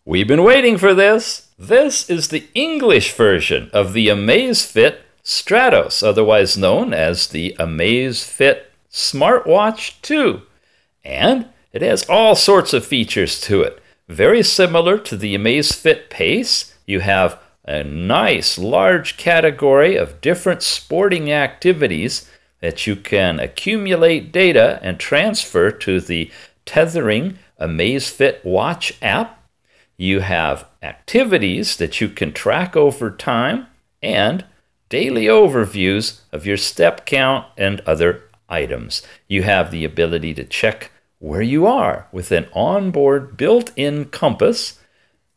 We've been waiting for this. This is the English version of the AMAZFIT STRATOS, otherwise known as the AMAZFIT Smartwatch 2. And it has all sorts of features to it. Very similar to the AMAZFIT PACE, you have a nice large category of different sporting activities that you can accumulate data and transfer to the Tethering AMAZFIT Watch app. You have activities that you can track over time and daily overviews of your step count and other items. You have the ability to check where you are with an onboard built-in compass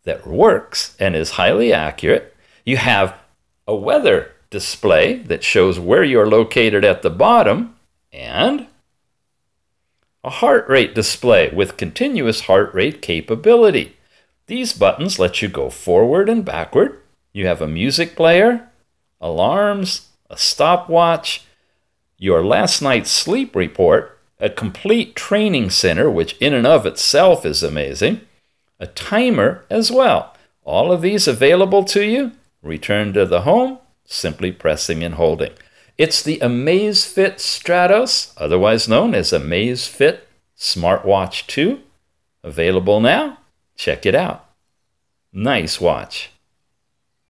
that works and is highly accurate. You have a weather display that shows where you're located at the bottom, and a heart rate display with continuous heart rate capability. These buttons let you go forward and backward. You have a music player, alarms, a stopwatch, your last night's sleep report, a complete training center, which in and of itself is amazing, a timer as well. All of these available to you. Return to the home, simply pressing and holding. It's the AMAZFIT STRATOS, otherwise known as AMAZFIT Smartwatch 2. Available now. Check it out. Nice watch.